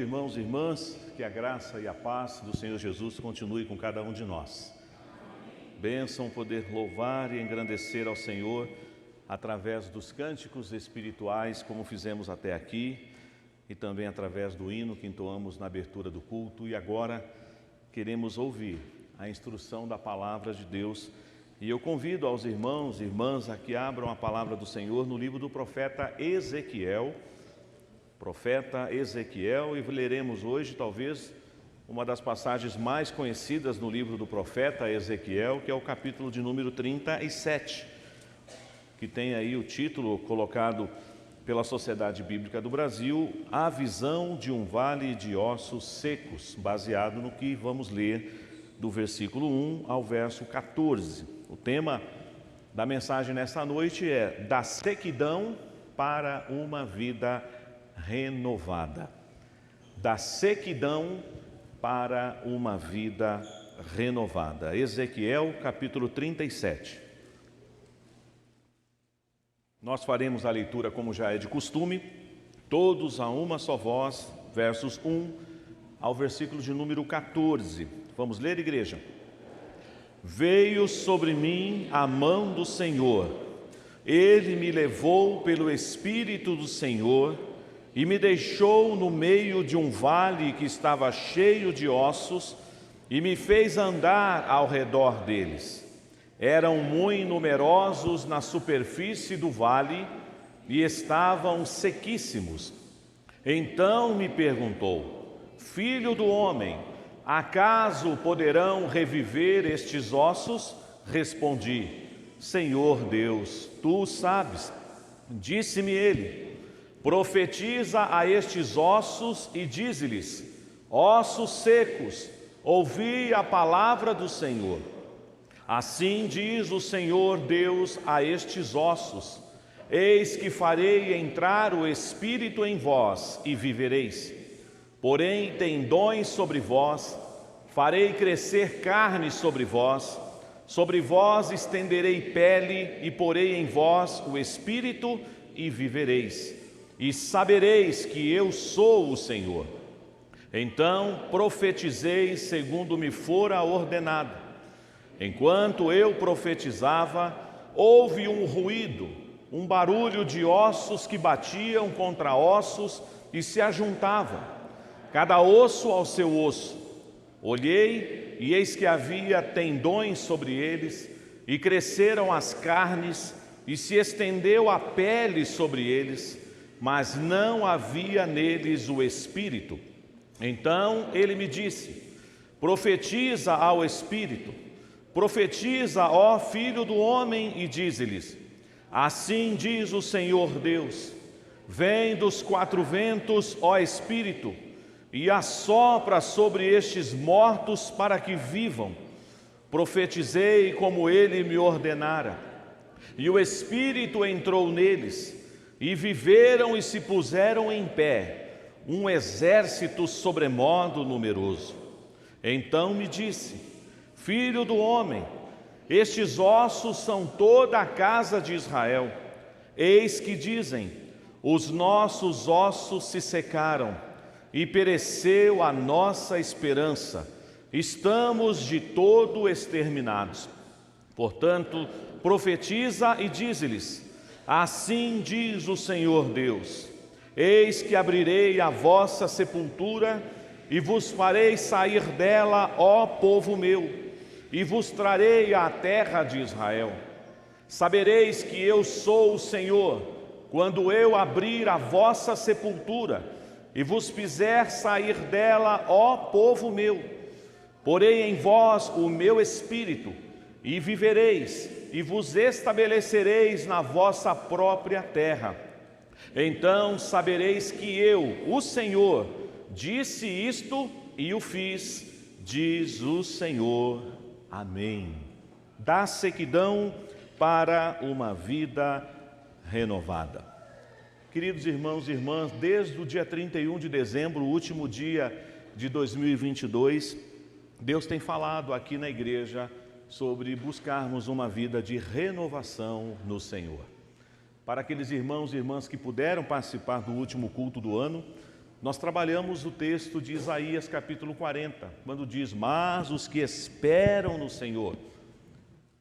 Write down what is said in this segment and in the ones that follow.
irmãos e irmãs, que a graça e a paz do Senhor Jesus continue com cada um de nós. Bênção poder louvar e engrandecer ao Senhor através dos cânticos espirituais, como fizemos até aqui, e também através do hino que entoamos na abertura do culto. E agora queremos ouvir a instrução da palavra de Deus. E eu convido aos irmãos e irmãs a que abram a palavra do Senhor no livro do profeta Ezequiel, e leremos hoje talvez uma das passagens mais conhecidas no livro do profeta Ezequiel, que é o capítulo de número 37, que tem aí o título colocado pela Sociedade Bíblica do Brasil, A Visão de um Vale de Ossos Secos, baseado no que vamos ler do versículo 1 ao verso 14. O tema da mensagem nessa noite é da sequidão para uma vida renovada. Da sequidão para uma vida renovada. Ezequiel capítulo 37. Nós faremos a leitura como já é de costume, todos a uma só voz, versos 1 ao versículo de número 14. Vamos ler, igreja? Veio sobre mim a mão do Senhor, Ele me levou pelo Espírito do Senhor e me deixou no meio de um vale que estava cheio de ossos e me fez andar ao redor deles. Eram muito numerosos na superfície do vale e estavam sequíssimos. Então me perguntou: Filho do homem, acaso poderão reviver estes ossos? Respondi: Senhor Deus, tu sabes. Disse-me ele: profetiza a estes ossos e dize-lhes: ossos secos, ouvi a palavra do Senhor. Assim diz o Senhor Deus a estes ossos: eis que farei entrar o Espírito em vós e vivereis. Porém tendões sobre vós, farei crescer carne sobre vós estenderei pele e porei em vós o Espírito e vivereis. E sabereis que eu sou o Senhor. Então profetizei segundo me fora ordenado. Enquanto eu profetizava, houve um ruído, um barulho de ossos que batiam contra ossos e se ajuntavam, cada osso ao seu osso. Olhei e eis que havia tendões sobre eles, e cresceram as carnes, e se estendeu a pele sobre eles, mas não havia neles o Espírito. Então ele me disse: profetiza ao Espírito, profetiza, ó filho do homem, e dize-lhes: assim diz o Senhor Deus: vem dos quatro ventos, ó Espírito, e assopra sobre estes mortos para que vivam. Profetizei como ele me ordenara, e o Espírito entrou neles, e viveram e se puseram em pé, um exército sobremodo numeroso. Então me disse: filho do homem, estes ossos são toda a casa de Israel. Eis que dizem: os nossos ossos se secaram, e pereceu a nossa esperança, estamos de todo exterminados. Portanto, profetiza e dize-lhes: assim diz o Senhor Deus: eis que abrirei a vossa sepultura e vos farei sair dela, ó povo meu, e vos trarei à terra de Israel. Sabereis que eu sou o Senhor, quando eu abrir a vossa sepultura e vos fizer sair dela, ó povo meu. Porei em vós o meu Espírito, e vivereis, e vos estabelecereis na vossa própria terra. Então sabereis que eu, o Senhor, disse isto e o fiz, diz o Senhor. Amém. Da sequidão para uma vida renovada. Queridos irmãos e irmãs, desde o dia 31 de dezembro, o último dia de 2022, Deus tem falado aqui na igreja sobre buscarmos uma vida de renovação no Senhor. Para aqueles irmãos e irmãs que puderam participar do último culto do ano, nós trabalhamos o texto de Isaías capítulo 40, quando diz: mas os que esperam no Senhor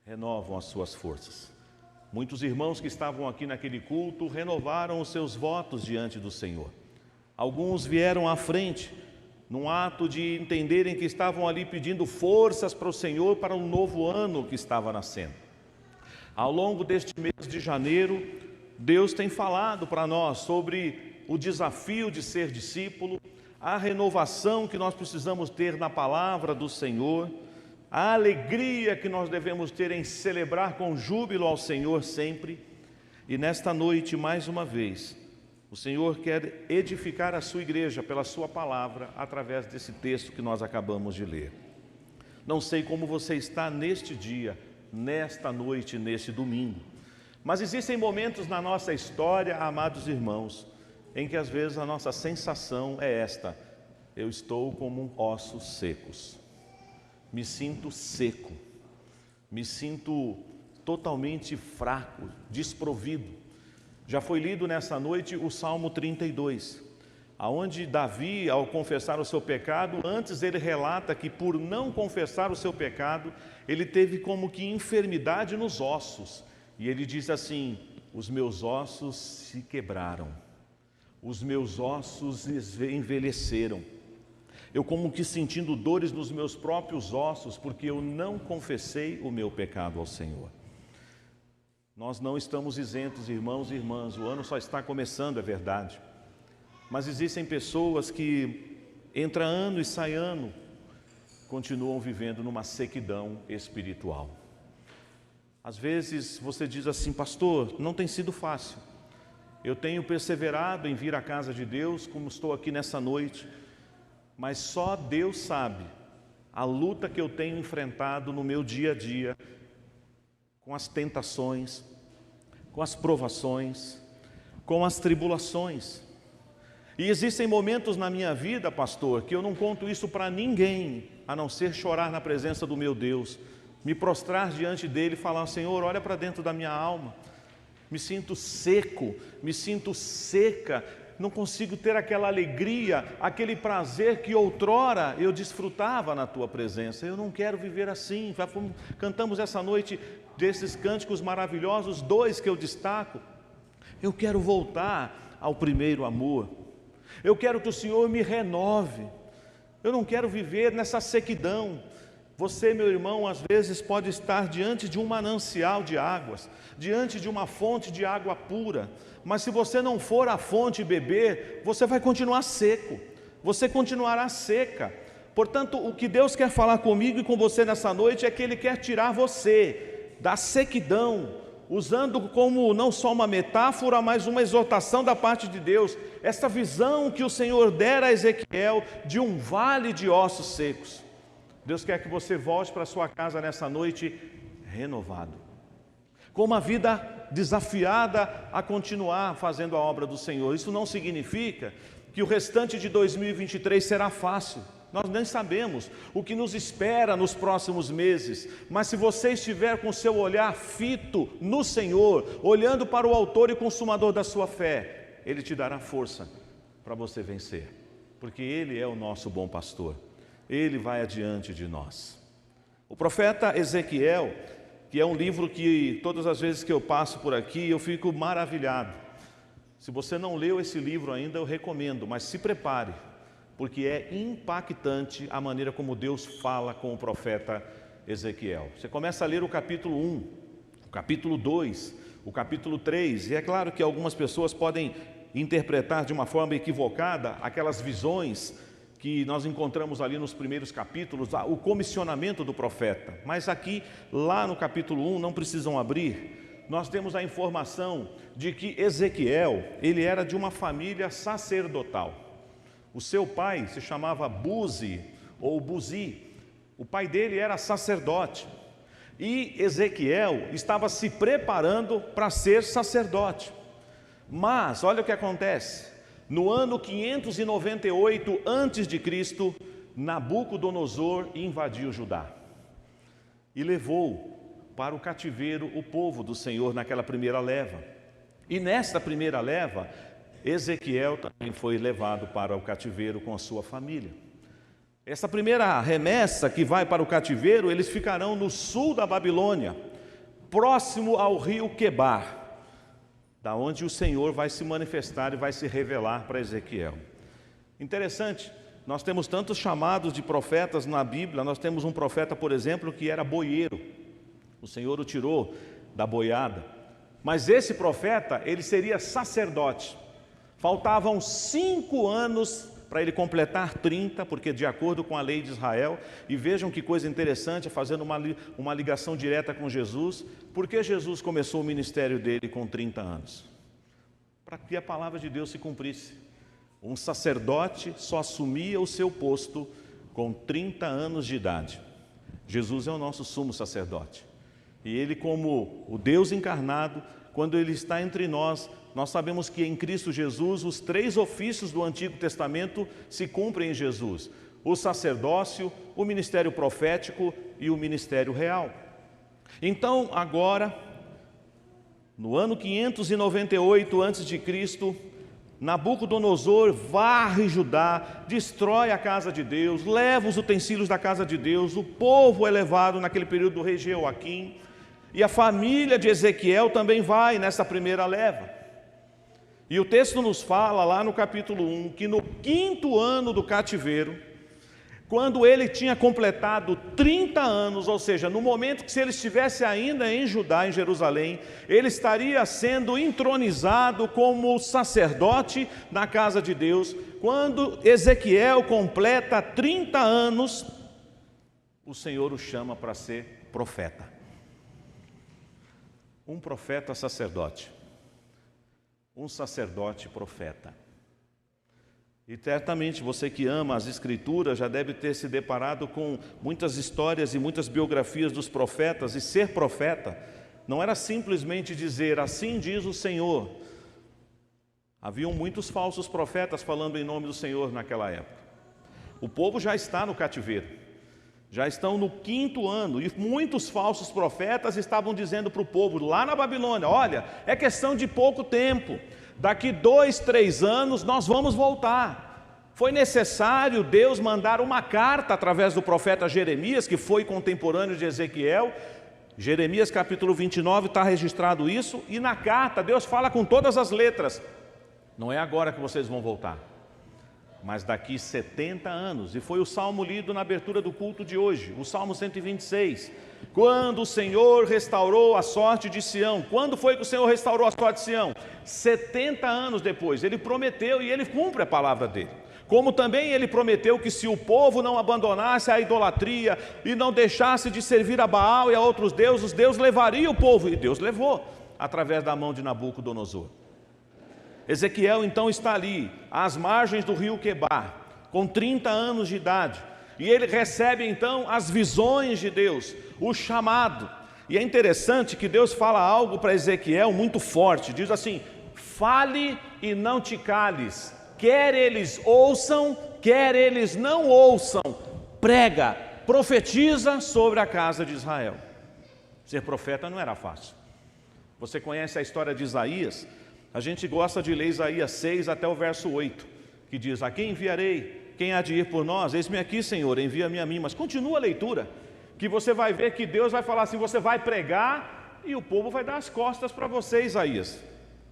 renovam as suas forças. Muitos irmãos que estavam aqui naquele culto renovaram os seus votos diante do Senhor. Alguns vieram à frente, num ato de entenderem que estavam ali pedindo forças para o Senhor para um novo ano que estava nascendo. Ao longo deste mês de janeiro, Deus tem falado para nós sobre o desafio de ser discípulo, a renovação que nós precisamos ter na palavra do Senhor, a alegria que nós devemos ter em celebrar com júbilo ao Senhor sempre. E nesta noite, mais uma vez, o Senhor quer edificar a sua igreja pela sua palavra, através desse texto que nós acabamos de ler. Não sei como você está neste dia, nesta noite, neste domingo, mas existem momentos na nossa história, amados irmãos, em que às vezes a nossa sensação é esta: eu estou como ossos secos, me sinto seco, me sinto totalmente fraco, desprovido. Já foi lido nessa noite o Salmo 32, aonde Davi, ao confessar o seu pecado, antes ele relata que por não confessar o seu pecado, ele teve como que enfermidade nos ossos, e ele diz assim: os meus ossos se quebraram, os meus ossos envelheceram, eu como que sentindo dores nos meus próprios ossos, porque eu não confessei o meu pecado ao Senhor. Nós não estamos isentos, irmãos e irmãs, o ano só está começando, é verdade, mas existem pessoas que, entra ano e sai ano, continuam vivendo numa sequidão espiritual. Às vezes você diz assim: pastor, não tem sido fácil, eu tenho perseverado em vir à casa de Deus, como estou aqui nessa noite, mas só Deus sabe a luta que eu tenho enfrentado no meu dia a dia, com as tentações, com as provações, com as tribulações. E existem momentos na minha vida, pastor, que eu não conto isso para ninguém, a não ser chorar na presença do meu Deus, me prostrar diante dele e falar: Senhor, olha para dentro da minha alma, me sinto seco, me sinto seca, não consigo ter aquela alegria, aquele prazer que outrora eu desfrutava na tua presença. Eu não quero viver assim. Cantamos essa noite desses cânticos maravilhosos, 2 que eu destaco. Eu quero voltar ao primeiro amor, eu quero que o Senhor me renove, eu não quero viver nessa sequidão. Você, meu irmão, às vezes pode estar diante de um manancial de águas, diante de uma fonte de água pura, mas se você não for à fonte beber, você vai continuar seco, você continuará seca. Portanto, o que Deus quer falar comigo e com você nessa noite é que Ele quer tirar você da sequidão, usando como não só uma metáfora, mas uma exortação da parte de Deus, essa visão que o Senhor dera a Ezequiel de um vale de ossos secos. Deus quer que você volte para a sua casa nessa noite renovado, com uma vida desafiada a continuar fazendo a obra do Senhor. Isso não significa que o restante de 2023 será fácil. Nós nem sabemos o que nos espera nos próximos meses, mas se você estiver com seu olhar fito no Senhor, olhando para o autor e consumador da sua fé, Ele te dará força para você vencer, porque Ele é o nosso bom pastor, Ele vai adiante de nós. O profeta Ezequiel, que é um livro que todas as vezes que eu passo por aqui eu fico maravilhado. Se você não leu esse livro ainda, eu recomendo, mas se prepare, porque é impactante a maneira como Deus fala com o profeta Ezequiel. Você começa a ler o capítulo 1, o capítulo 2, o capítulo 3, e é claro que algumas pessoas podem interpretar de uma forma equivocada aquelas visões que nós encontramos ali nos primeiros capítulos, o comissionamento do profeta. Mas aqui, lá no capítulo 1, não precisam abrir, nós temos a informação de que Ezequiel, ele era de uma família sacerdotal. O seu pai se chamava Buzi, ou Buzi. O pai dele era sacerdote. E Ezequiel estava se preparando para ser sacerdote. Mas, olha o que acontece. No ano 598 a.C., Nabucodonosor invadiu Judá e levou para o cativeiro o povo do Senhor naquela primeira leva. E nesta primeira leva, Ezequiel também foi levado para o cativeiro com a sua família. Essa primeira remessa que vai para o cativeiro, eles ficarão no sul da Babilônia, próximo ao rio Quebar, da onde o Senhor vai se manifestar e vai se revelar para Ezequiel. Interessante, nós temos tantos chamados de profetas na Bíblia. Nós temos um profeta, por exemplo, que era boieiro. O Senhor o tirou da boiada. Mas esse profeta, ele seria sacerdote. Faltavam 5 anos para ele completar 30, porque de acordo com a lei de Israel, e vejam que coisa interessante, fazendo uma ligação direta com Jesus, porque Jesus começou o ministério dele com 30 anos? Para que a palavra de Deus se cumprisse. Um sacerdote só assumia o seu posto com 30 anos de idade. Jesus é o nosso sumo sacerdote. E ele, como o Deus encarnado, quando ele está entre nós, nós sabemos que em Cristo Jesus, os 3 ofícios do Antigo Testamento se cumprem em Jesus: o sacerdócio, o ministério profético e o ministério real. Então, agora, no ano 598 a.C., Nabucodonosor varre Judá, destrói a casa de Deus, leva os utensílios da casa de Deus, o povo é levado naquele período do rei Jeoaquim, e a família de Ezequiel também vai nessa primeira leva. E o texto nos fala lá no capítulo 1, que no 5º ano do cativeiro, quando ele tinha completado 30 anos, ou seja, no momento que, se ele estivesse ainda em Judá, em Jerusalém, ele estaria sendo entronizado como sacerdote na casa de Deus. Quando Ezequiel completa 30 anos, o Senhor o chama para ser profeta. Um profeta sacerdote, um sacerdote profeta. E certamente você que ama as Escrituras já deve ter se deparado com muitas histórias e muitas biografias dos profetas. E ser profeta não era simplesmente dizer assim diz o Senhor. Haviam muitos falsos profetas falando em nome do Senhor naquela época. O povo já está no cativeiro, já estão no 5º ano, e muitos falsos profetas estavam dizendo para o povo lá na Babilônia: olha, é questão de pouco tempo, daqui 2, 3 anos nós vamos voltar. Foi necessário Deus mandar uma carta através do profeta Jeremias, que foi contemporâneo de Ezequiel. Jeremias capítulo 29 está registrado isso, e na carta Deus fala com todas as letras: não é agora que vocês vão voltar, mas daqui 70 anos. E foi o salmo lido na abertura do culto de hoje, o Salmo 126. Quando o Senhor restaurou a sorte de Sião. Quando foi que o Senhor restaurou a sorte de Sião? 70 anos depois. Ele prometeu, e ele cumpre a palavra dele. Como também ele prometeu que, se o povo não abandonasse a idolatria e não deixasse de servir a Baal e a outros deuses, Deus levaria o povo. E Deus levou, através da mão de Nabucodonosor. Ezequiel então está ali, às margens do rio Quebar, com 30 anos de idade, e ele recebe então as visões de Deus, o chamado. E é interessante que Deus fala algo para Ezequiel muito forte, diz assim: fale e não te cales, quer eles ouçam, quer eles não ouçam, prega, profetiza sobre a casa de Israel. Ser profeta não era fácil. Você conhece a história de Isaías? A gente gosta de ler Isaías 6 até o verso 8, que diz: a quem enviarei? Quem há de ir por nós? Eis-me aqui, Senhor, envia-me a mim. Mas continua a leitura, que você vai ver que Deus vai falar assim: você vai pregar e o povo vai dar as costas para você, Isaías.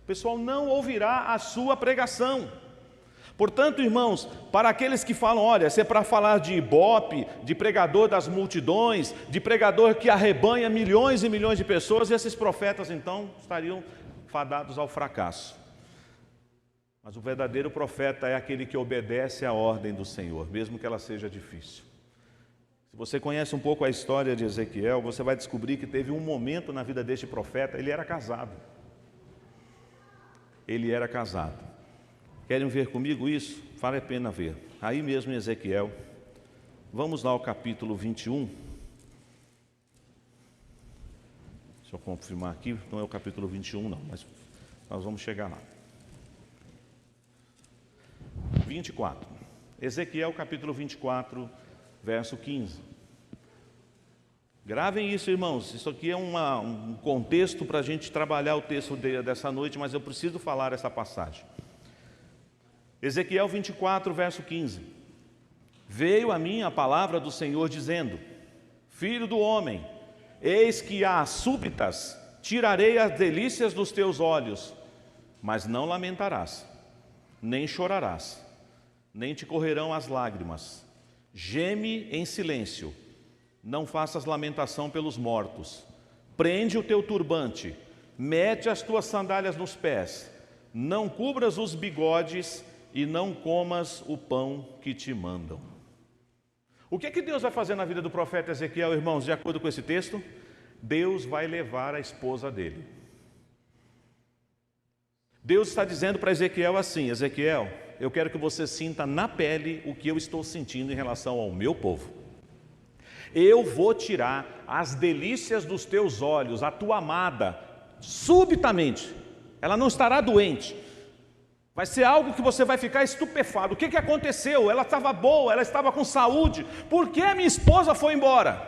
O pessoal não ouvirá a sua pregação. Portanto, irmãos, para aqueles que falam: olha, se é para falar de ibope, de pregador das multidões, de pregador que arrebanha milhões e milhões de pessoas, esses profetas então estariam fadados ao fracasso. Mas o verdadeiro profeta é aquele que obedece à ordem do Senhor, mesmo que ela seja difícil. Se você conhece um pouco a história de Ezequiel, você vai descobrir que teve um momento na vida deste profeta. Ele era casado. Ele era casado. Querem ver comigo isso? Vale a pena ver. Aí mesmo em Ezequiel, vamos lá ao capítulo 21. Deixa eu confirmar aqui, não é o capítulo 21 não, mas nós vamos chegar lá. 24. Ezequiel capítulo 24, verso 15. Gravem isso, irmãos. Isso aqui é um contexto para a gente trabalhar o texto dessa noite, mas eu preciso falar essa passagem. Ezequiel 24, verso 15. Veio a mim a palavra do Senhor dizendo: Filho do homem, eis que às súbitas tirarei as delícias dos teus olhos, mas não lamentarás, nem chorarás, nem te correrão as lágrimas. Geme em silêncio, não faças lamentação pelos mortos. Prende o teu turbante, mete as tuas sandálias nos pés, não cubras os bigodes e não comas o pão que te mandam. O que é que Deus vai fazer na vida do profeta Ezequiel, irmãos, de acordo com esse texto? Deus vai levar a esposa dele. Deus está dizendo para Ezequiel assim: Ezequiel, eu quero que você sinta na pele o que eu estou sentindo em relação ao meu povo. Eu vou tirar as delícias dos teus olhos, a tua amada, subitamente. Ela não estará doente. Vai ser algo que você vai ficar estupefado. O que aconteceu? Ela estava boa, ela estava com saúde. Por que a minha esposa foi embora?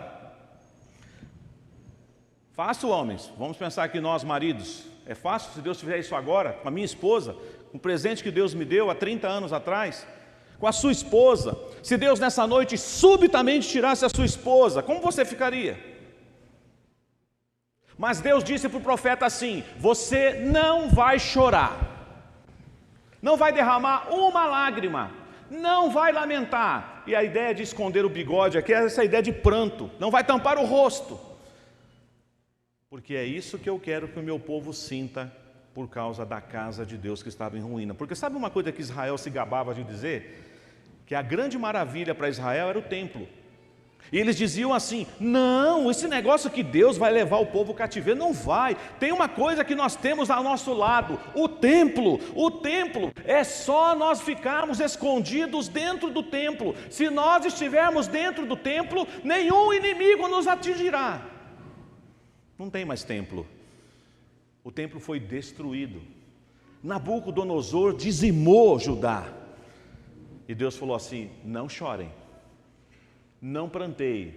Fácil, homens. Vamos pensar aqui nós, maridos. É fácil se Deus fizer isso agora, com a minha esposa, com o presente que Deus me deu há 30 anos atrás, com a sua esposa. Se Deus nessa noite subitamente tirasse a sua esposa, como você ficaria? Mas Deus disse para o profeta assim: você não vai chorar, não vai derramar uma lágrima, não vai lamentar. E a ideia de esconder o bigode aqui é essa ideia de pranto, não vai tampar o rosto, porque é isso que eu quero que o meu povo sinta por causa da casa de Deus que estava em ruína. Porque sabe uma coisa que Israel se gabava de dizer? Que a grande maravilha para Israel era o templo. E eles diziam assim: não, esse negócio que Deus vai levar o povo cativeiro, não vai. Tem uma coisa que nós temos ao nosso lado, o templo. O templo, é só nós ficarmos escondidos dentro do templo. Se nós estivermos dentro do templo, nenhum inimigo nos atingirá. Não tem mais templo. O templo foi destruído. Nabucodonosor dizimou Judá. E Deus falou assim: não chorem, não pranteiem,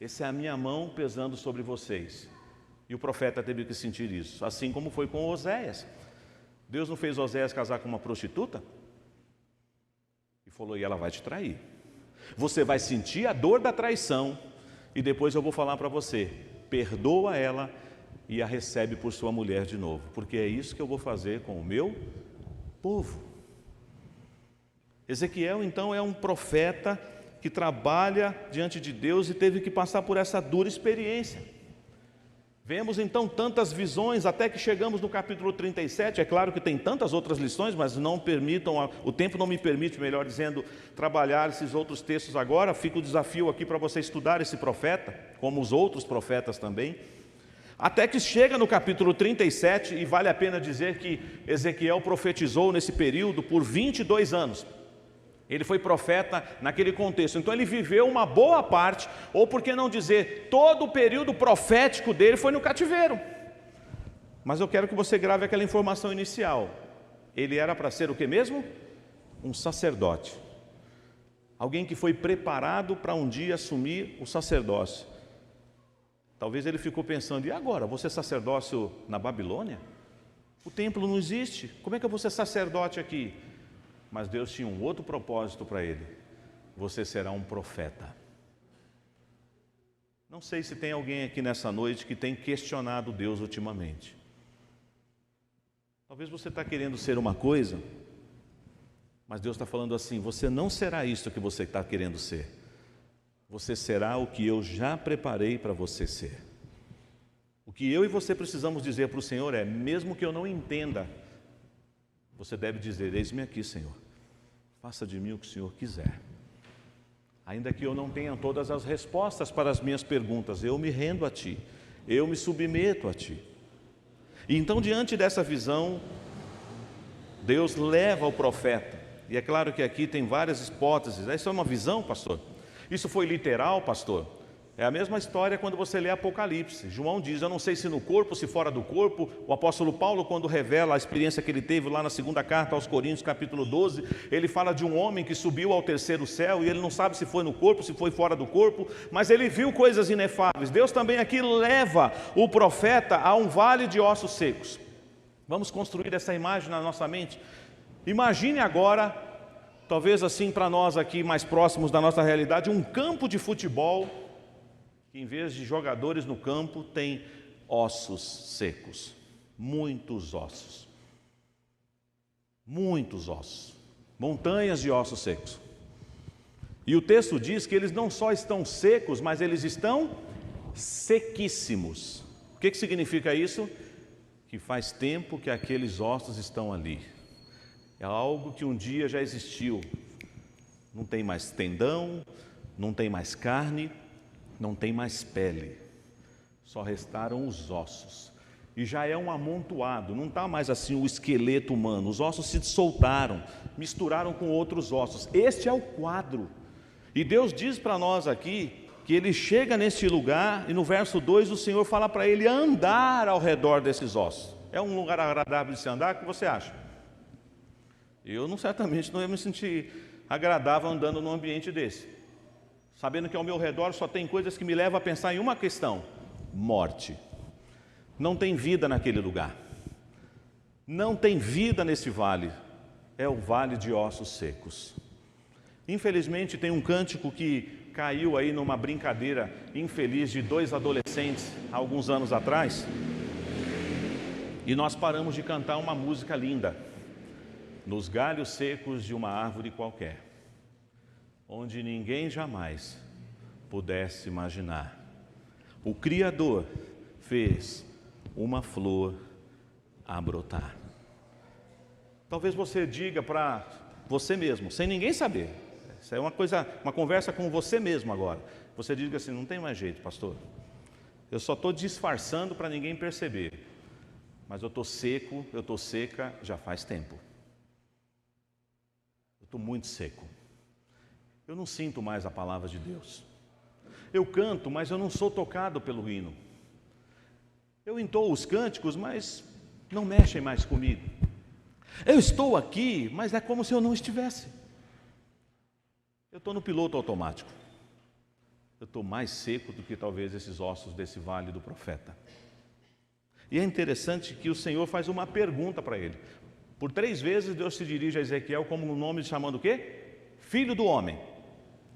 essa é a minha mão pesando sobre vocês. E o profeta teve que sentir isso, assim como foi com Oséias. Deus não fez Oséias casar com uma prostituta? E falou: e ela vai te trair. Você vai sentir a dor da traição, e depois eu vou falar para você: perdoa ela e a recebe por sua mulher de novo, porque é isso que eu vou fazer com o meu povo. Ezequiel então é um profeta que trabalha diante de Deus e teve que passar por essa dura experiência. Vemos então tantas visões, até que chegamos no capítulo 37, é claro que tem tantas outras lições, mas não permitam, o tempo não me permite, melhor dizendo, trabalhar esses outros textos agora. Fica o desafio aqui para você estudar esse profeta, como os outros profetas também, até que chega no capítulo 37, e vale a pena dizer que Ezequiel profetizou nesse período por 22 anos. Ele foi profeta naquele contexto, então ele viveu uma boa parte, ou por que não dizer, todo o período profético dele foi no cativeiro. Mas eu quero que você grave aquela informação inicial. Ele era para ser o que mesmo? Um sacerdote. Alguém que foi preparado para um dia assumir o sacerdócio. Talvez ele ficou pensando: e agora, vou ser sacerdócio na Babilônia? O templo não existe, como é que eu vou ser sacerdote aqui? Mas Deus tinha um outro propósito para ele: você será um profeta. Não sei se tem alguém aqui nessa noite que tem questionado Deus ultimamente. Talvez você está querendo ser uma coisa, mas Deus está falando assim: você não será isso que você está querendo ser. Você será o que eu já preparei para você ser. O que eu e você precisamos dizer para o Senhor é: mesmo que eu não entenda, você deve dizer: eis-me aqui, Senhor, faça de mim o que o Senhor quiser. Ainda que eu não tenha todas as respostas para as minhas perguntas, eu me rendo a Ti, eu me submeto a Ti. E então, diante dessa visão, Deus leva o profeta, e é claro que aqui tem várias hipóteses. Isso é uma visão, pastor? Isso foi literal, pastor? É a mesma história quando você lê Apocalipse. João diz: eu não sei se no corpo, se fora do corpo. O apóstolo Paulo, quando revela a experiência que ele teve lá na segunda carta aos Coríntios, capítulo 12, ele fala de um homem que subiu ao terceiro céu, e ele não sabe se foi no corpo, se foi fora do corpo, mas ele viu coisas inefáveis. Deus também aqui leva o profeta a um vale de ossos secos. Vamos construir essa imagem na nossa mente. Imagine agora, talvez assim para nós aqui mais próximos da nossa realidade, um campo de futebol que em vez de jogadores no campo tem ossos secos, muitos ossos, montanhas de ossos secos. E o texto diz que eles não só estão secos, mas eles estão sequíssimos. O que significa isso? Que faz tempo que aqueles ossos estão ali. É algo que um dia já existiu. Não tem mais tendão, não tem mais carne, não tem mais pele. Só restaram os ossos. E já é um amontoado, não está mais assim o esqueleto humano. Os ossos se soltaram, misturaram com outros ossos. Este é o quadro. E Deus diz para nós aqui que ele chega neste lugar e no verso 2 o Senhor fala para ele andar ao redor desses ossos. É um lugar agradável de se andar? O que você acha? Eu certamente não ia me sentir agradável andando num ambiente desse, sabendo que ao meu redor só tem coisas que me levam a pensar em uma questão: morte. Não tem vida naquele lugar, não tem vida nesse vale, é o vale de ossos secos. Infelizmente tem um cântico que caiu aí numa brincadeira infeliz de dois adolescentes há alguns anos atrás, e nós paramos de cantar uma música linda: nos galhos secos de uma árvore qualquer, onde ninguém jamais pudesse imaginar, o Criador fez uma flor a brotar. Talvez você diga para você mesmo, sem ninguém saber, isso é uma conversa com você mesmo agora. Você diga assim: não tem mais jeito, pastor, eu só estou disfarçando para ninguém perceber, mas eu estou seco, eu estou seca já faz tempo. Eu estou muito seco. Eu não sinto mais a palavra de Deus. Eu canto, mas eu não sou tocado pelo hino. Eu entoo os cânticos, mas não mexem mais comigo. Eu estou aqui, mas é como se eu não estivesse. Eu estou no piloto automático. Eu estou mais seco do que talvez esses ossos desse vale do profeta. E é interessante que o Senhor faz uma pergunta para ele. Por 3 vezes Deus se dirige a Ezequiel como um nome chamando o quê? Filho do homem.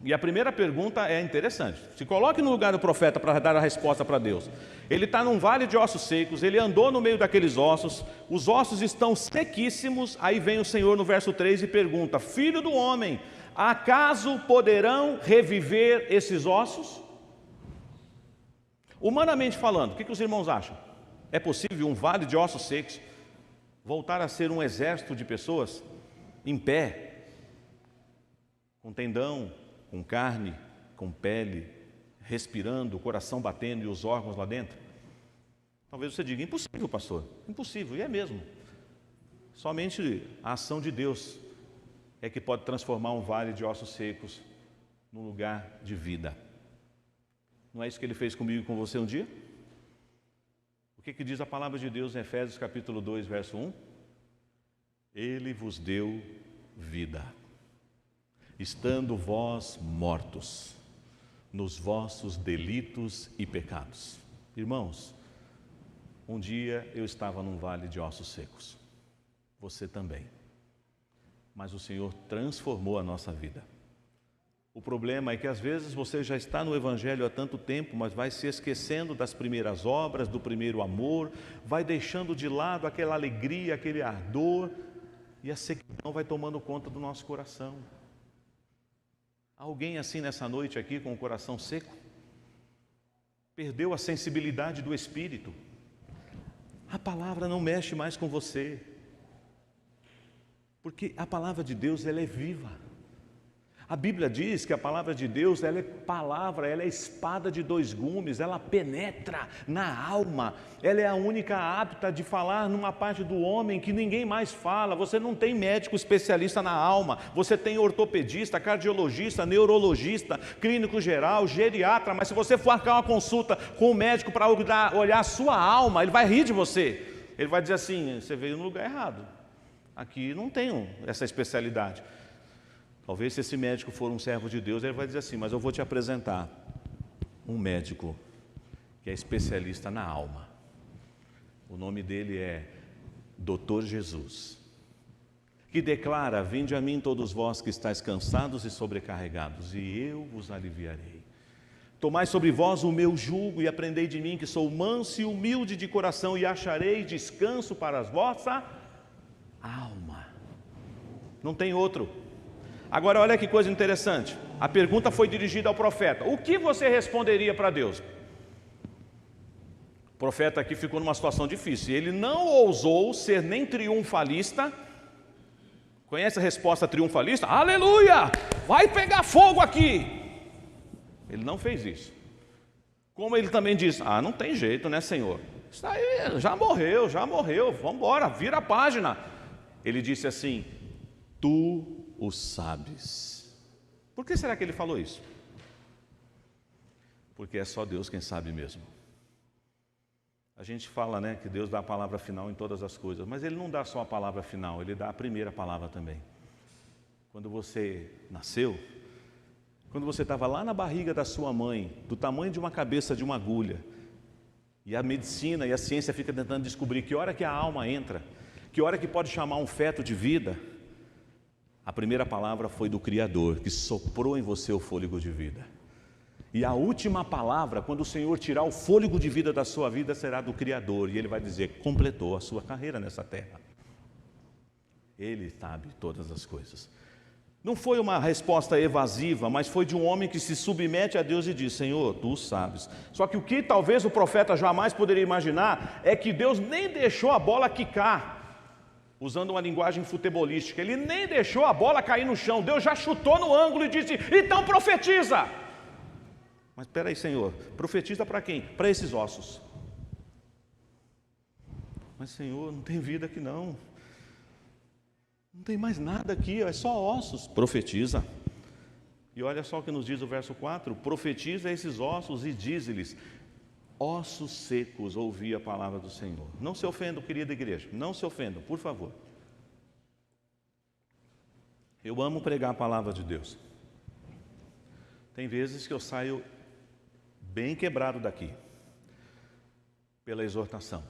E a primeira pergunta é interessante. Se coloque no lugar do profeta para dar a resposta para Deus. Ele está num vale de ossos secos, ele andou no meio daqueles ossos, os ossos estão sequíssimos. Aí vem o Senhor no verso 3 e pergunta: filho do homem, acaso poderão reviver esses ossos? Humanamente falando, o que os irmãos acham? É possível um vale de ossos secos voltar a ser um exército de pessoas em pé, com tendão, com carne, com pele, respirando, o coração batendo e os órgãos lá dentro? Talvez você diga: impossível, pastor, impossível, e é mesmo. Somente a ação de Deus é que pode transformar um vale de ossos secos num lugar de vida. Não é isso que Ele fez comigo e com você um dia? O que diz a palavra de Deus em Efésios capítulo 2, verso 1? Ele vos deu vida, estando vós mortos nos vossos delitos e pecados. Irmãos, um dia eu estava num vale de ossos secos, você também, mas o Senhor transformou a nossa vida. O problema é que às vezes você já está no Evangelho há tanto tempo, mas vai se esquecendo das primeiras obras, do primeiro amor, vai deixando de lado aquela alegria, aquele ardor, e a sequidão vai tomando conta do nosso coração. Alguém assim nessa noite aqui com o coração seco? Perdeu a sensibilidade do Espírito? A palavra não mexe mais com você, porque a palavra de Deus, ela é viva. A Bíblia diz que a palavra de Deus, ela é palavra, ela é espada de 2 gumes, ela penetra na alma, ela é a única apta de falar numa parte do homem que ninguém mais fala. Você não tem médico especialista na alma, você tem ortopedista, cardiologista, neurologista, clínico geral, geriatra, mas se você for marcar uma consulta com o médico para olhar a sua alma, ele vai rir de você, ele vai dizer assim: você veio no lugar errado, aqui não tem essa especialidade. Talvez se esse médico for um servo de Deus, ele vai dizer assim: mas eu vou te apresentar um médico que é especialista na alma. O nome dele é Dr. Jesus, que declara: vinde a mim todos vós que estáis cansados e sobrecarregados, e eu vos aliviarei. Tomai sobre vós o meu jugo e aprendei de mim, que sou manso e humilde de coração, e achareis descanso para a vossa alma. Não tem outro. Agora olha que coisa interessante, a pergunta foi dirigida ao profeta: o que você responderia para Deus? O profeta aqui ficou numa situação difícil, ele não ousou ser nem triunfalista. Conhece a resposta triunfalista? Aleluia! Vai pegar fogo aqui! Ele não fez isso. Como ele também disse: não tem jeito, né, Senhor? Isso aí já morreu, vamos embora, vira a página. Ele disse assim: tu o sabes. Por que será que ele falou isso? Porque é só Deus quem sabe mesmo. A gente fala, né, que Deus dá a palavra final em todas as coisas, mas Ele não dá só a palavra final, Ele dá a primeira palavra também. Quando você nasceu, quando você estava lá na barriga da sua mãe, do tamanho de uma cabeça de uma agulha, e a medicina e a ciência fica tentando descobrir que hora que a alma entra, que hora que pode chamar um feto de vida, a primeira palavra foi do Criador, que soprou em você o fôlego de vida. E a última palavra, quando o Senhor tirar o fôlego de vida da sua vida, será do Criador. E Ele vai dizer: completou a sua carreira nessa terra. Ele sabe todas as coisas. Não foi uma resposta evasiva, mas foi de um homem que se submete a Deus e diz: Senhor, tu sabes. Só que o que talvez o profeta jamais poderia imaginar é que Deus nem deixou a bola quicar, usando uma linguagem futebolística. Ele nem deixou a bola cair no chão. Deus já chutou no ângulo e disse: então profetiza. Mas espera aí, Senhor, profetiza para quem? Para esses ossos. Mas, Senhor, não tem vida aqui não. Não tem mais nada aqui, é só ossos. Profetiza. E olha só o que nos diz o verso 4: profetiza esses ossos e dize-lhes: ossos secos, ouvi a palavra do Senhor. Não se ofendam, querida igreja, não se ofendam, por favor. Eu amo pregar a palavra de Deus. Tem vezes que eu saio bem quebrado daqui, pela exortação.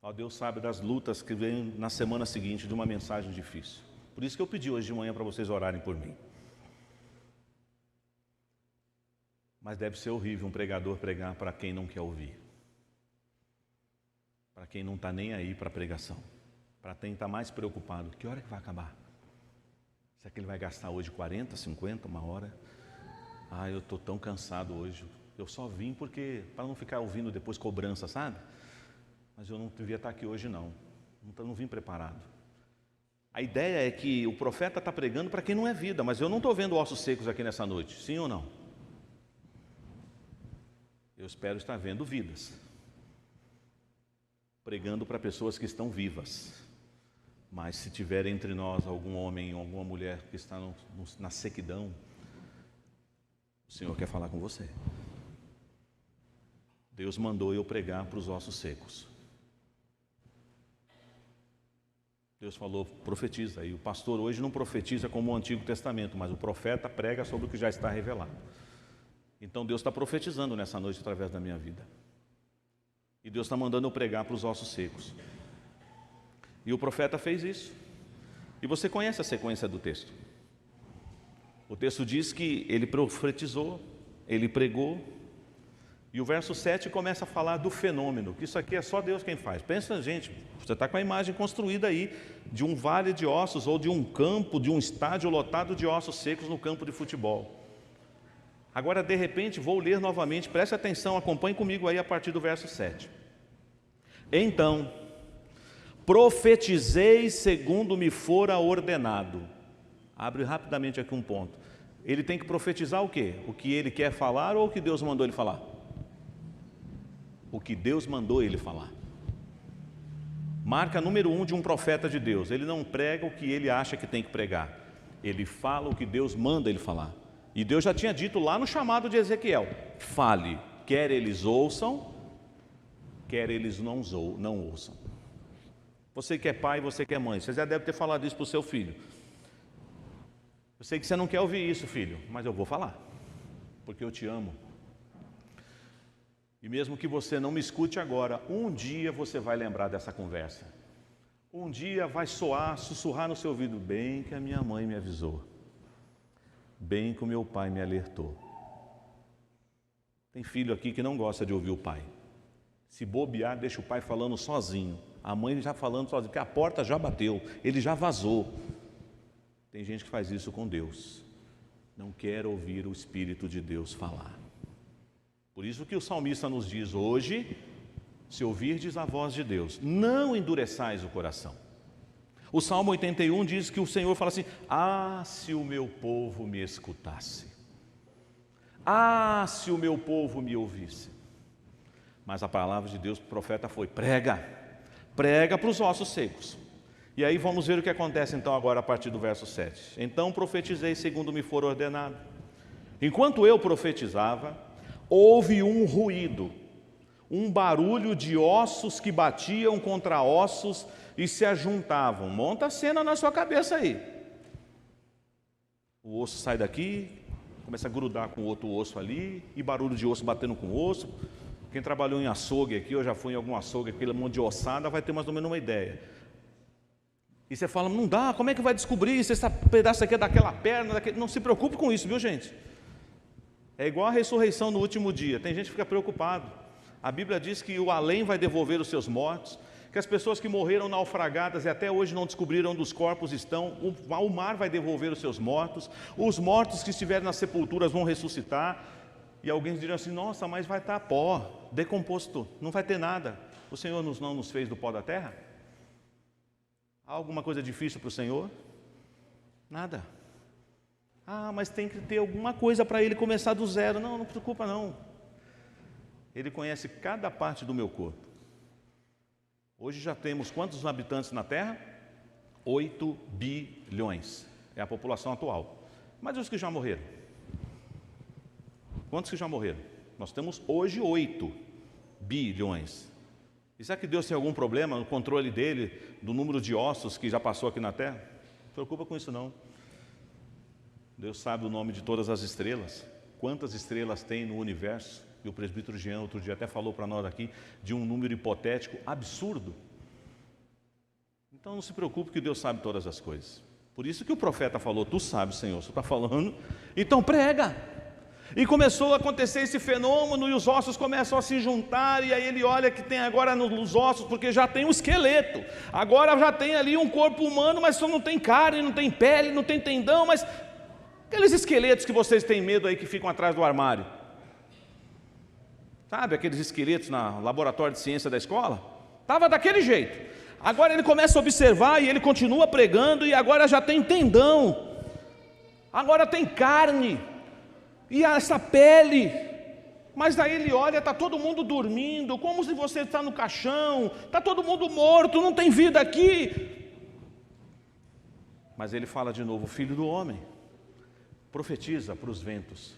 Ó, Deus sabe das lutas que vêm na semana seguinte de uma mensagem difícil. Por isso que eu pedi hoje de manhã para vocês orarem por mim. Mas deve ser horrível um pregador pregar para quem não quer ouvir, para quem não está nem aí para a pregação, para quem está mais preocupado: que hora que vai acabar? Será que ele vai gastar hoje 40, 50, uma hora? Eu estou tão cansado hoje, eu só vim porque, para não ficar ouvindo depois cobrança, sabe? Mas eu não devia estar aqui hoje não vim preparado. A ideia é que o profeta está pregando para quem não é vida, mas eu não estou vendo ossos secos aqui nessa noite, sim ou não? Eu espero estar vendo vidas, pregando para pessoas que estão vivas. Mas se tiver entre nós algum homem ou alguma mulher que está na sequidão, o Senhor quer falar com você. Deus mandou eu pregar para os ossos secos. Deus falou: profetiza. E o pastor hoje não profetiza como o Antigo Testamento, mas o profeta prega sobre o que já está revelado. Então Deus está profetizando nessa noite através da minha vida. E Deus está mandando eu pregar para os ossos secos. E o profeta fez isso. E você conhece a sequência do texto. O texto diz que ele profetizou, ele pregou, e o verso 7 começa a falar do fenômeno, que isso aqui é só Deus quem faz. Pensa, gente, você está com a imagem construída aí de um vale de ossos, ou de um campo, de um estádio lotado de ossos secos no campo de futebol. Agora, de repente, vou ler novamente, preste atenção, acompanhe comigo aí a partir do verso 7. Então, profetizei segundo me fora ordenado. Abre rapidamente aqui um ponto. Ele tem que profetizar o quê? O que ele quer falar ou o que Deus mandou ele falar? O que Deus mandou ele falar. Marca número 1 de um profeta de Deus: ele não prega o que ele acha que tem que pregar, ele fala o que Deus manda ele falar. E Deus já tinha dito lá no chamado de Ezequiel: fale, quer eles ouçam, quer eles não ouçam. Você que é pai, você que é mãe, você já deve ter falado isso para o seu filho. Eu sei que você não quer ouvir isso, filho, mas eu vou falar, porque eu te amo. E mesmo que você não me escute agora, um dia você vai lembrar dessa conversa. Um dia vai soar, sussurrar no seu ouvido: bem que a minha mãe me avisou, bem que o meu pai me alertou. Tem filho aqui que não gosta de ouvir o pai. Se bobear, deixa o pai falando sozinho, a mãe já falando sozinha, porque a porta já bateu, ele já vazou. Tem gente que faz isso com Deus, não quer ouvir o Espírito de Deus falar. Por isso que o salmista nos diz hoje: se ouvirdes a voz de Deus, não endureçais o coração. O Salmo 81 diz que o Senhor fala assim: ah, se o meu povo me escutasse, ah, se o meu povo me ouvisse. Mas a palavra de Deus para o profeta foi: prega, prega para os ossos secos. E aí vamos ver o que acontece então agora a partir do verso 7. Então profetizei segundo me for ordenado. Enquanto eu profetizava, houve um ruído, um barulho de ossos que batiam contra ossos e se ajuntavam. Monta a cena na sua cabeça aí. O osso sai daqui, começa a grudar com outro osso ali, e barulho de osso batendo com osso. Quem trabalhou em açougue aqui, ou já foi em algum açougue, aquele monte de ossada, vai ter mais ou menos uma ideia. E você fala: não dá, como é que vai descobrir se esse pedaço aqui é daquela perna, daquele... Não se preocupe com isso, viu, gente? É igual a ressurreição no último dia. Tem gente que fica preocupado. A Bíblia diz que o além vai devolver os seus mortos, que as pessoas que morreram naufragadas e até hoje não descobriram onde os corpos estão, o mar vai devolver os seus mortos, os mortos que estiverem nas sepulturas vão ressuscitar. E alguém dirá assim: nossa, mas vai estar pó, decomposto, não vai ter nada. O Senhor não nos fez do pó da terra? Há alguma coisa difícil para o Senhor? Nada. Ah, mas tem que ter alguma coisa para Ele começar do zero. Não, não se preocupa não. Ele conhece cada parte do meu corpo. Hoje já temos quantos habitantes na Terra? 8 bilhões. É a população atual. Mas os que já morreram? Quantos que já morreram? Nós temos hoje 8 bilhões. E será que Deus tem algum problema no controle dele, do número de ossos que já passou aqui na Terra? Não se preocupa com isso não. Deus sabe o nome de todas as estrelas. Quantas estrelas tem no universo? E o presbítero Jean outro dia até falou para nós aqui de um número hipotético absurdo. Então não se preocupe que Deus sabe todas as coisas. Por isso que o profeta falou: tu sabes, Senhor, você está falando, então prega. E começou a acontecer esse fenômeno, e os ossos começam a se juntar, e aí ele olha que tem agora nos ossos, porque já tem um esqueleto, agora já tem ali um corpo humano, mas só não tem carne, não tem pele, não tem tendão, mas aqueles esqueletos que vocês têm medo aí que ficam atrás do armário, sabe aqueles esqueletos na laboratório de ciência da escola? Estava daquele jeito. Agora ele começa a observar e ele continua pregando, e agora já tem tendão, agora tem carne, e essa pele. Mas daí ele olha, está todo mundo dormindo, como se você está no caixão, está todo mundo morto, não tem vida aqui. Mas ele fala de novo: filho do homem, profetiza para os ventos,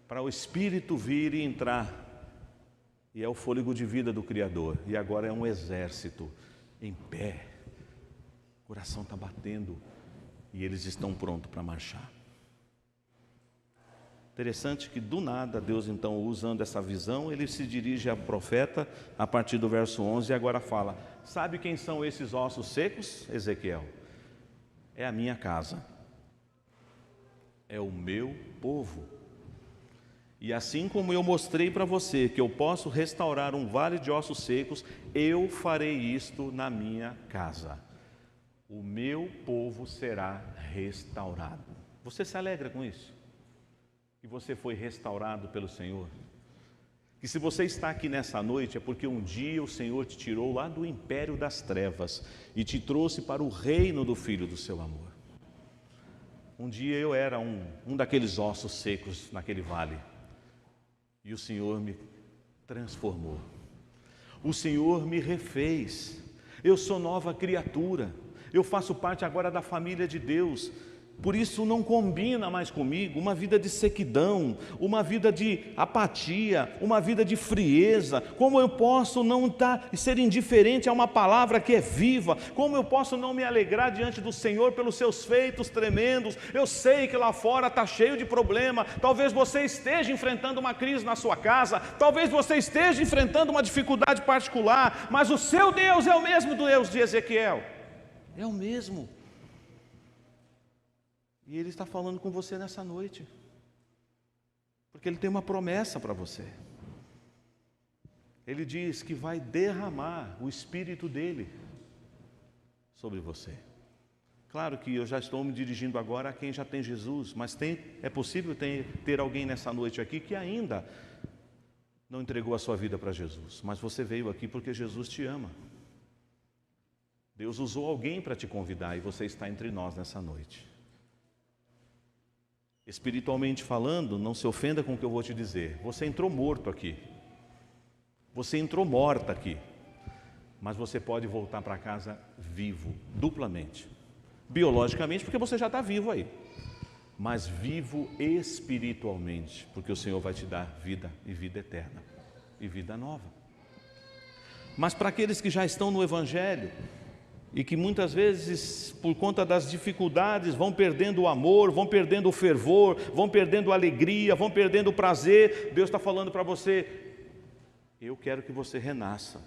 para o Espírito vir e entrar. E é o fôlego de vida do Criador. E agora é um exército em pé. O coração está batendo e eles estão prontos para marchar. Interessante que do nada Deus então, usando essa visão, ele se dirige ao profeta a partir do verso 11 e agora fala: sabe quem são esses ossos secos, Ezequiel? É a minha casa, é o meu povo. E assim como eu mostrei para você que eu posso restaurar um vale de ossos secos, eu farei isto na minha casa. O meu povo será restaurado. Você se alegra com isso? Que você foi restaurado pelo Senhor? Que se você está aqui nessa noite é porque um dia o Senhor te tirou lá do império das trevas e te trouxe para o reino do Filho do seu amor. Um dia eu era um daqueles ossos secos naquele vale, e o Senhor me transformou. O Senhor me refez. Eu sou nova criatura. Eu faço parte agora da família de Deus. Por isso não combina mais comigo uma vida de sequidão, uma vida de apatia, uma vida de frieza. Como eu posso não ser indiferente a uma palavra que é viva? Como eu posso não me alegrar diante do Senhor pelos seus feitos tremendos? Eu sei que lá fora está cheio de problema. Talvez você esteja enfrentando uma crise na sua casa, talvez você esteja enfrentando uma dificuldade particular, mas o seu Deus é o mesmo Deus de Ezequiel. é o mesmo. E Ele está falando com você nessa noite, porque Ele tem uma promessa para você. Ele diz que vai derramar o Espírito dEle sobre você. Claro que eu já estou me dirigindo agora a quem já tem Jesus, mas é possível ter alguém nessa noite aqui que ainda não entregou a sua vida para Jesus, mas você veio aqui porque Jesus te ama. Deus usou alguém para te convidar e você está entre nós nessa noite. Espiritualmente falando, não se ofenda com o que eu vou te dizer. Você entrou morto aqui. Você entrou morta aqui. Mas você pode voltar para casa vivo, duplamente. Biologicamente, porque você já está vivo aí. Mas vivo espiritualmente, porque o Senhor vai te dar vida e vida eterna. E vida nova. Mas para aqueles que já estão no Evangelho, e que muitas vezes, por conta das dificuldades, vão perdendo o amor, vão perdendo o fervor, vão perdendo a alegria, vão perdendo o prazer, Deus está falando para você: eu quero que você renasça,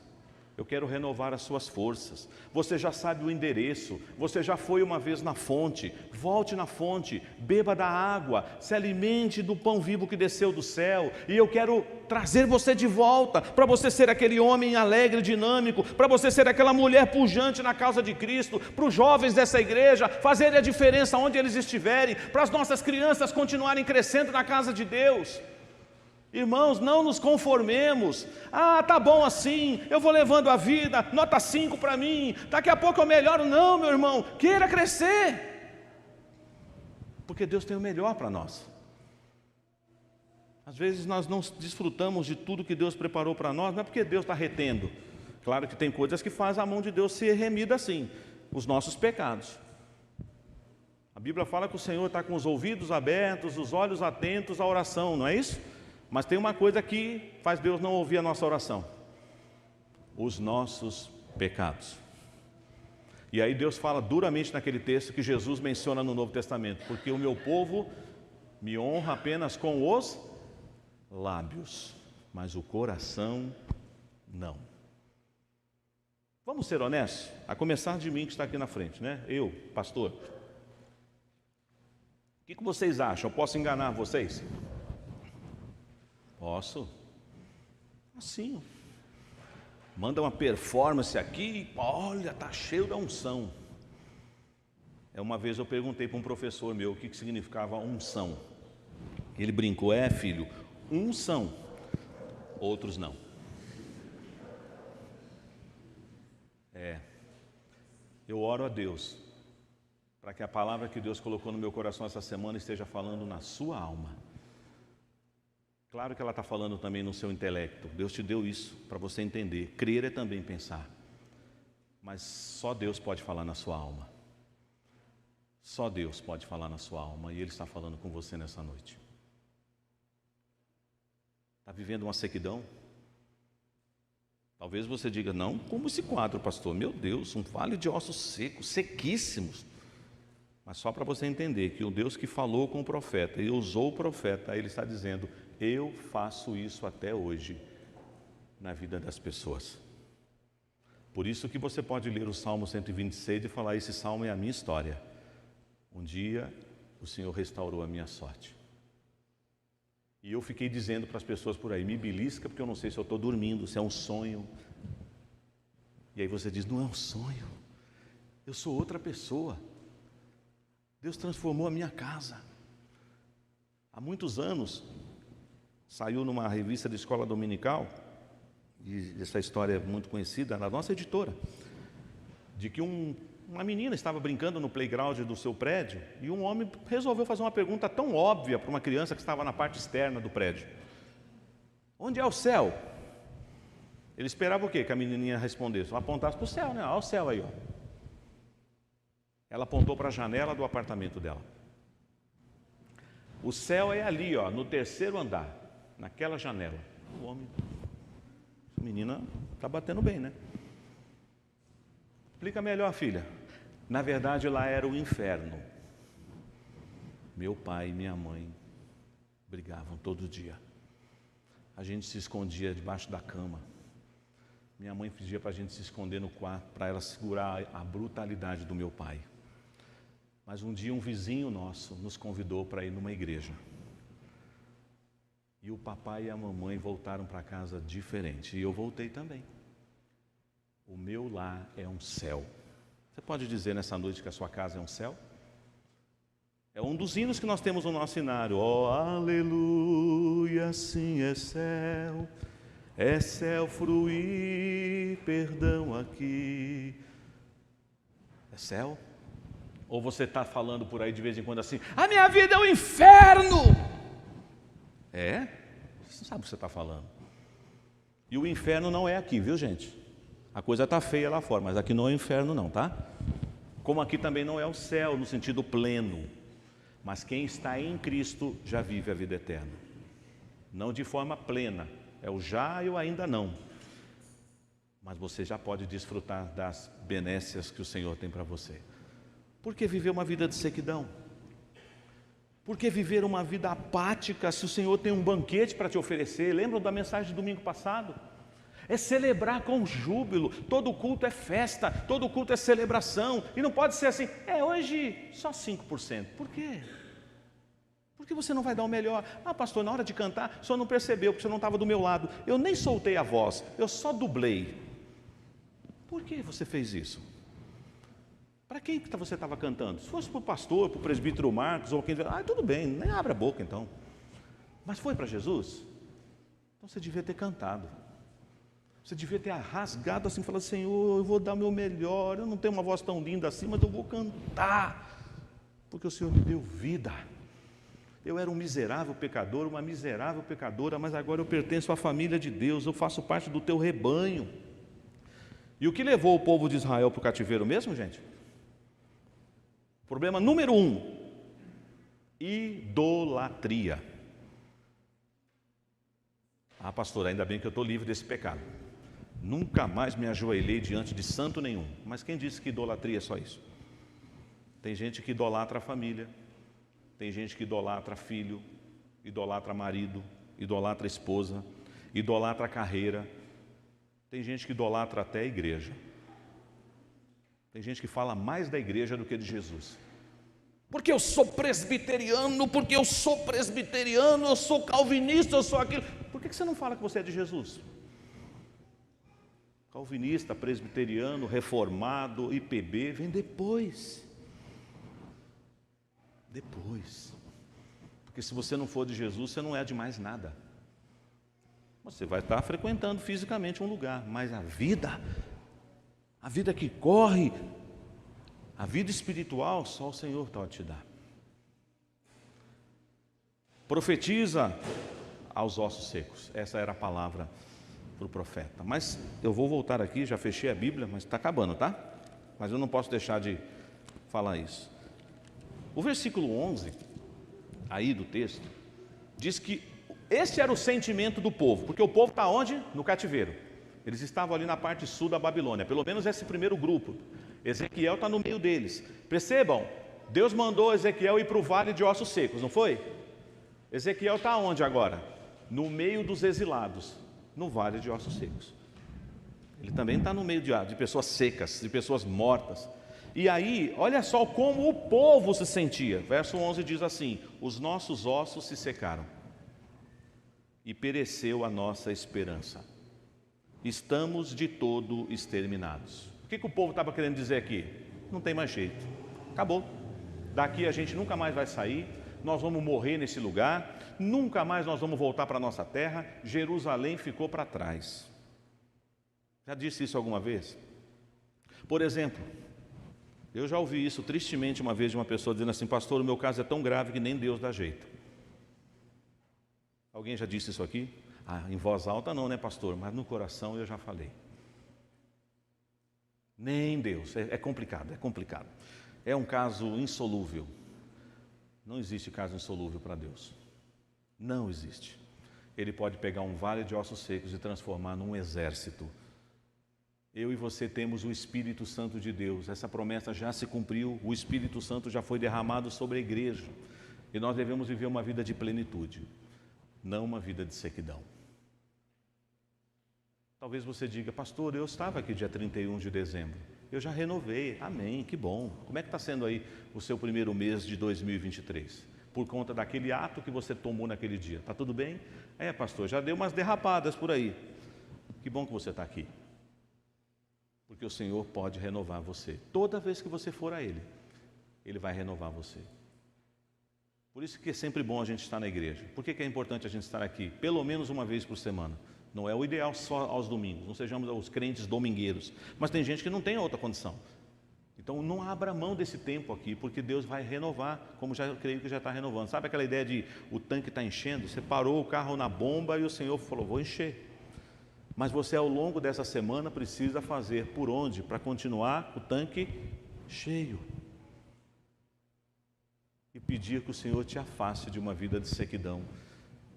eu quero renovar as suas forças. Você já sabe o endereço, você já foi uma vez na fonte, volte na fonte, beba da água, se alimente do pão vivo que desceu do céu, e eu quero trazer você de volta, para você ser aquele homem alegre, dinâmico, para você ser aquela mulher pujante na causa de Cristo, para os jovens dessa igreja fazerem a diferença onde eles estiverem, para as nossas crianças continuarem crescendo na casa de Deus. Irmãos, não nos conformemos. Tá bom assim, eu vou levando a vida, nota 5 para mim, daqui a pouco eu melhoro. Não, meu irmão, queira crescer, porque Deus tem o melhor para nós. Às vezes nós não desfrutamos de tudo que Deus preparou para nós, não é porque Deus está retendo. Claro que tem coisas que fazem a mão de Deus ser remida assim, os nossos pecados. A Bíblia fala que o Senhor está com os ouvidos abertos, os olhos atentos à oração, não é isso? Mas tem uma coisa que faz Deus não ouvir a nossa oração: os nossos pecados. E aí Deus fala duramente naquele texto que Jesus menciona no Novo Testamento: porque o meu povo me honra apenas com os lábios, mas o coração não. Vamos ser honestos, a começar de mim que está aqui na frente, né? Eu, pastor. O que vocês acham? Eu posso enganar vocês? Posso? Assim. Manda uma performance aqui, olha, está cheio da unção. Uma vez eu perguntei para um professor meu o que significava unção. Ele brincou: filho, unção, outros não. Eu oro a Deus para que a palavra que Deus colocou no meu coração essa semana esteja falando na sua alma. Claro que ela está falando também no seu intelecto. Deus te deu isso para você entender. Crer é também pensar. Mas só Deus pode falar na sua alma. Só Deus pode falar na sua alma. E Ele está falando com você nessa noite. Está vivendo uma sequidão? Talvez você diga: não, como esse quadro, pastor? Meu Deus, um vale de ossos secos, sequíssimos. Mas só para você entender que o Deus que falou com o profeta e usou o profeta, Ele está dizendo: eu faço isso até hoje na vida das pessoas. Por isso que você pode ler o Salmo 126 e falar: esse salmo é a minha história. Um dia o Senhor restaurou a minha sorte. E eu fiquei dizendo para as pessoas por aí: me belisca, porque eu não sei se eu estou dormindo, se é um sonho. E aí você diz: não é um sonho, eu sou outra pessoa. Deus transformou a minha casa. Há muitos anos, saiu numa revista de escola dominical, e essa história é muito conhecida na nossa editora, de que uma menina estava brincando no playground do seu prédio e um homem resolveu fazer uma pergunta tão óbvia para uma criança que estava na parte externa do prédio: onde é o céu? Ele esperava o quê? Que a menininha respondesse, apontasse para o céu, né? Olha o céu aí, ó. Ela apontou para a janela do apartamento dela. O céu é ali, ó, no 3º andar, naquela janela. O homem, a menina está batendo bem, né? Explica melhor, filha. Na verdade, lá era o inferno. Meu pai e minha mãe brigavam todo dia. A gente se escondia debaixo da cama. Minha mãe pedia para a gente se esconder no quarto, para ela segurar a brutalidade do meu pai. Mas um dia um vizinho nosso nos convidou para ir numa igreja. E o papai e a mamãe voltaram para casa diferente. E eu voltei também. O meu lar é um céu. Você pode dizer nessa noite que a sua casa é um céu? É um dos hinos que nós temos no nosso cenário. Oh, aleluia, sim é céu fruir, perdão aqui. É céu? Ou você está falando por aí de vez em quando assim, a minha vida é um inferno? É? Você sabe o que você está falando. E o inferno não é aqui, viu gente? A coisa está feia lá fora, mas aqui não é o inferno não, tá? Como aqui também não é o céu, no sentido pleno. Mas quem está em Cristo já vive a vida eterna. Não de forma plena, é o já e o ainda não. Mas você já pode desfrutar das benécias que o Senhor tem para você. Por que viver uma vida de sequidão? Por que viver uma vida apática se o Senhor tem um banquete para te oferecer? Lembram da mensagem de domingo passado? É celebrar com júbilo, todo culto é festa, todo culto é celebração. E não pode ser assim, hoje só 5%. Por quê? Por que você não vai dar o melhor? Ah, pastor, na hora de cantar, o senhor não percebeu, porque o senhor não estava do meu lado. Eu nem soltei a voz, eu só dublei. Por que você fez isso? Para quem que você estava cantando? Se fosse para o pastor, para o presbítero Marcos, ou quem dizer, tudo bem, nem abre a boca então. Mas foi para Jesus? Então você devia ter cantado. Você devia ter rasgado assim, falando, Senhor, eu vou dar o meu melhor, eu não tenho uma voz tão linda assim, mas eu vou cantar, porque o Senhor me deu vida. Eu era um miserável pecador, uma miserável pecadora, mas agora eu pertenço à família de Deus, eu faço parte do teu rebanho. E o que levou o povo de Israel para o cativeiro mesmo, gente? Problema número 1, idolatria. Ah, pastor, ainda bem que eu estou livre desse pecado. Nunca mais me ajoelhei diante de santo nenhum. Mas quem disse que idolatria é só isso? Tem gente que idolatra a família, tem gente que idolatra filho, idolatra marido, idolatra esposa, idolatra a carreira, tem gente que idolatra até a igreja. Tem gente que fala mais da igreja do que de Jesus. Porque eu sou presbiteriano, porque eu sou presbiteriano, eu sou calvinista, eu sou aquilo. Por que você não fala que você é de Jesus? Calvinista, presbiteriano, reformado, IPB, vem depois. Depois. Porque se você não for de Jesus, você não é de mais nada. Você vai estar frequentando fisicamente um lugar, mas a vida que corre, a vida espiritual, só o Senhor pode te dar. Profetiza aos ossos secos. Essa era a palavra para o profeta. Mas eu vou voltar aqui, já fechei a Bíblia, mas está acabando, tá? Mas eu não posso deixar de falar isso. O versículo 11, aí do texto, diz que esse era o sentimento do povo, porque o povo está onde? No cativeiro. Eles estavam ali na parte sul da Babilônia, pelo menos esse primeiro grupo. Ezequiel está no meio deles. Percebam, Deus mandou Ezequiel ir para o vale de ossos secos, não foi? Ezequiel está onde agora? No meio dos exilados, no vale de ossos secos. Ele também está no meio de pessoas secas, de pessoas mortas. E aí, olha só como o povo se sentia. Verso 11 diz assim: os nossos ossos se secaram e pereceu a nossa esperança. Estamos de todo exterminados. O que o povo estava querendo dizer aqui? Não tem mais jeito, acabou. Daqui a gente nunca mais vai sair, nós vamos morrer nesse lugar, nunca mais nós vamos voltar para a nossa terra, Jerusalém ficou para trás. Já disse isso alguma vez? Por exemplo, eu já ouvi isso tristemente uma vez de uma pessoa dizendo assim: pastor, o meu caso é tão grave que nem Deus dá jeito. Alguém já disse isso aqui? Em voz alta não, né, pastor? Mas no coração eu já falei. Nem Deus, é complicado, é complicado. É um caso insolúvel. Não existe caso insolúvel para Deus. Não existe. Ele pode pegar um vale de ossos secos e transformar num exército. Eu e você temos o Espírito Santo de Deus. Essa promessa já se cumpriu. O Espírito Santo já foi derramado sobre a igreja. E nós devemos viver uma vida de plenitude, não uma vida de sequidão. Talvez você diga: pastor, eu estava aqui dia 31 de dezembro, eu já renovei. Amém, que bom. Como é que está sendo aí o seu primeiro mês de 2023? Por conta daquele ato que você tomou naquele dia, está tudo bem? Pastor, já deu umas derrapadas por aí. Que bom que você está aqui, porque o Senhor pode renovar você. Toda vez que você for a Ele, Ele vai renovar você. Por isso que é sempre bom a gente estar na igreja. Por que é importante a gente estar aqui? Pelo menos uma vez por semana. Não é o ideal só aos domingos, não sejamos os crentes domingueiros. Mas tem gente que não tem outra condição. Então não abra mão desse tempo aqui, porque Deus vai renovar, como já creio que já está renovando. Sabe aquela ideia de o tanque está enchendo? Você parou o carro na bomba e o Senhor falou: vou encher. Mas você, ao longo dessa semana, precisa fazer por onde? Para continuar o tanque cheio. E pedir que o Senhor te afaste de uma vida de sequidão,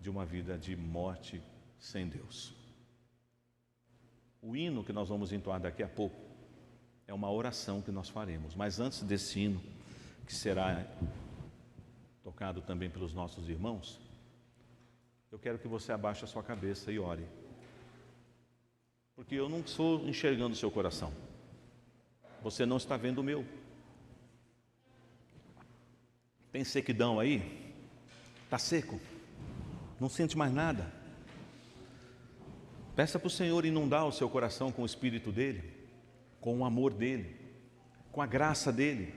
de uma vida de morte sem Deus. O hino que nós vamos entoar daqui a pouco é uma oração que nós faremos. Mas antes desse hino, que será tocado também pelos nossos irmãos, eu quero que você abaixe a sua cabeça e ore. Porque eu não estou enxergando o seu coração. Você não está vendo o meu. Tem sequidão aí? Está seco? Não sente mais nada? Peça para o Senhor inundar o seu coração com o Espírito dEle, com o amor dEle, com a graça dEle,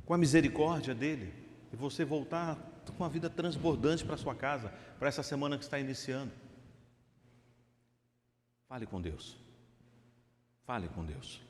com a misericórdia dEle, e você voltar com uma vida transbordante para a sua casa, para essa semana que está iniciando. Fale com Deus. Fale com Deus.